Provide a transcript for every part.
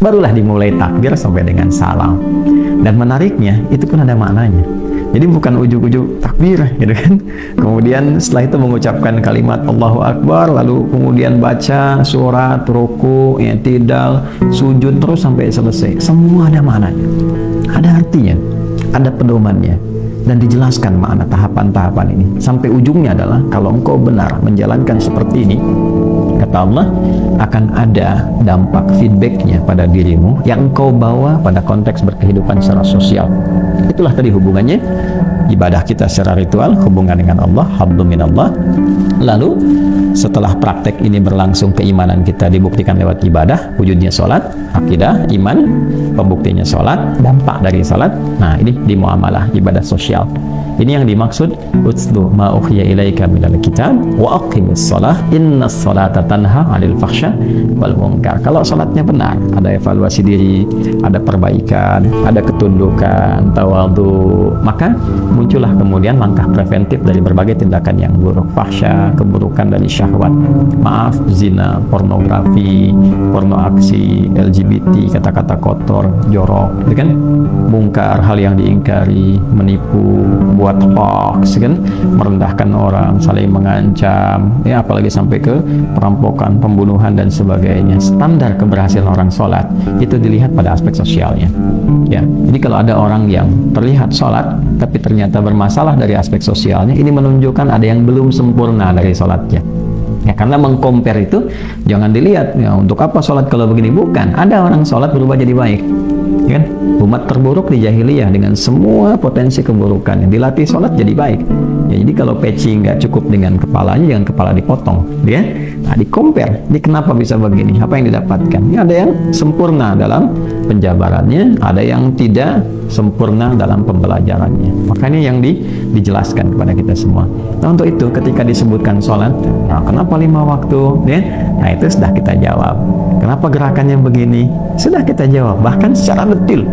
barulah dimulai takbir sampai dengan salam. Dan menariknya, itu pun ada maknanya. Jadi bukan ujuk-ujuk takbir gitu kan. Kemudian setelah itu mengucapkan kalimat Allahu Akbar, lalu kemudian baca surat, ruku, i'tidal, sujud terus sampai selesai. Semua ada maknanya. Ada artinya, ada pedomannya, dan dijelaskan makna tahapan-tahapan ini. Sampai ujungnya adalah kalau engkau benar menjalankan seperti ini, kata Allah, akan ada dampak feedbacknya pada dirimu yang engkau bawa pada konteks berkehidupan secara sosial. Itulah tadi hubungannya ibadah kita secara ritual, hubungan dengan Allah, hablum minallah. Lalu setelah praktek ini berlangsung, keimanan kita dibuktikan lewat ibadah, wujudnya sholat, akidah, iman, pembuktinya sholat, dampak dari sholat. Nah, ini di muamalah ibadah sosial. Ini yang dimaksud utslu ma ukhya ilaika minal kitab wa aqimis shalah innas sholata tanha 'anil fahsya wal munkar. Kalau salatnya benar, ada evaluasi diri, ada perbaikan, ada ketundukan, tawadhu, maka muncullah kemudian langkah preventif dari berbagai tindakan yang buruk, fahsya, keburukan dari syahwat, maaf, zina, pornografi, porno aksi, LGBT, kata-kata kotor, jorok, gitu kan? Mungkar, hal yang diingkari, menipu, buat hoax, kan, merendahkan orang, saling mengancam, ya, apalagi sampai ke perampokan, pembunuhan dan sebagainya. Standar keberhasilan orang sholat itu dilihat pada aspek sosialnya. Ya, jadi kalau ada orang yang terlihat sholat tapi ternyata bermasalah dari aspek sosialnya, ini menunjukkan ada yang belum sempurna dari sholatnya. Ya, karena mengcompare itu jangan dilihat, ya, untuk apa sholat kalau begini, bukan. Ada orang sholat berubah jadi baik, ya kan? Umat terburuk di jahiliyah dengan semua potensi keburukan yang dilatih sholat jadi baik. Ya, jadi kalau peci nggak cukup dengan kepalanya, jangan kepala dipotong, ya. Nah, di compare, ini kenapa bisa begini, apa yang didapatkan. Ini ada yang sempurna dalam penjabarannya, ada yang tidak sempurna dalam pembelajarannya. Makanya yang dijelaskan kepada kita semua. Nah, untuk itu ketika disebutkan sholat, nah, kenapa 5 waktu, ya? Nah, itu sudah kita jawab. Kenapa gerakannya begini? Sudah kita jawab, bahkan secara detail.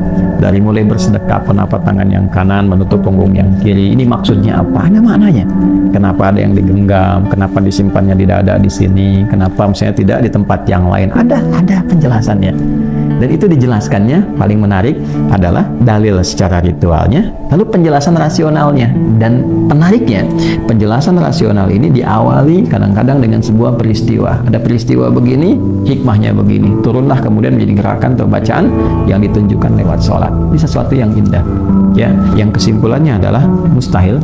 Dari mulai bersedekap, penapak tangan yang kanan menutup punggung yang kiri. Ini maksudnya apa? Ada maknanya. Kenapa ada yang digenggam? Kenapa disimpannya di dada di sini? Kenapa misalnya tidak di tempat yang lain? Ada penjelasannya. Dan itu dijelaskannya, paling menarik adalah dalil secara ritualnya, lalu penjelasan rasionalnya. Dan penariknya, penjelasan rasional ini diawali kadang-kadang dengan sebuah peristiwa. Ada peristiwa begini, hikmahnya begini. Turunlah kemudian menjadi gerakan atau bacaan yang ditunjukkan lewat sholat. Ini sesuatu yang indah. Ya, yang kesimpulannya adalah mustahil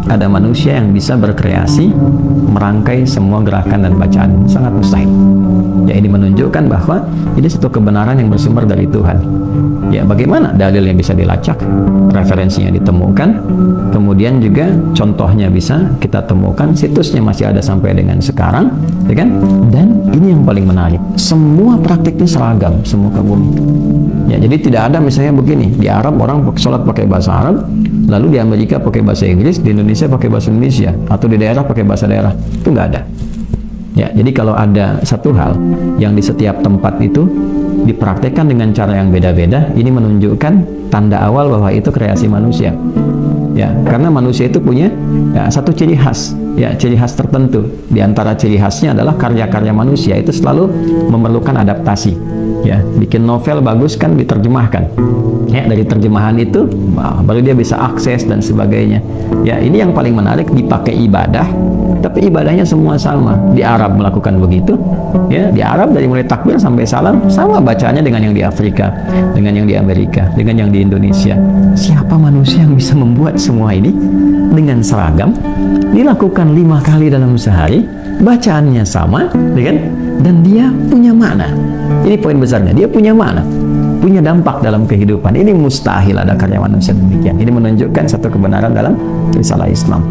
ada manusia yang bisa berkreasi merangkai semua gerakan dan bacaan. Sangat mustahil. Ya, ini menunjukkan bahwa ini satu kebenaran yang bersumber dari Tuhan. Ya, bagaimana dalil yang bisa dilacak, referensinya ditemukan, kemudian juga contohnya bisa kita temukan, situsnya masih ada sampai dengan sekarang, ya kan? Dan ini yang paling menarik, semua praktiknya seragam, semua ke bumi. Ya, jadi tidak ada misalnya begini, di Arab orang sholat pakai bahasa Arab, lalu di Amerika pakai bahasa Inggris, di Indonesia pakai bahasa Indonesia, atau di daerah pakai bahasa daerah. Itu nggak ada. Ya, jadi kalau ada satu hal yang di setiap tempat itu dipraktekkan dengan cara yang beda-beda, ini menunjukkan tanda awal bahwa itu kreasi manusia. Ya, karena manusia itu punya satu ciri khas, ya, ciri khas tertentu. Di antara ciri khasnya adalah karya-karya manusia itu selalu memerlukan adaptasi. Ya, bikin novel bagus kan diterjemahkan. Ya, dari terjemahan itu baru dia bisa akses dan sebagainya. Ya, ini yang paling menarik, dipakai ibadah, tapi ibadahnya semua sama. Di Arab melakukan begitu, ya, di Arab dari mulai takbir sampai salam sama bacanya dengan yang di Afrika, dengan yang di Amerika, dengan yang di Indonesia. Siapa manusia yang bisa membuat semua ini dengan seragam, dilakukan 5 kali dalam sehari, bacaannya sama, ya kan? Dan dia punya makna. Ini poin besarnya, dia punya makna, punya dampak dalam kehidupan. Ini mustahil ada karya manusia demikian. Ini menunjukkan satu kebenaran dalam risalah Islam.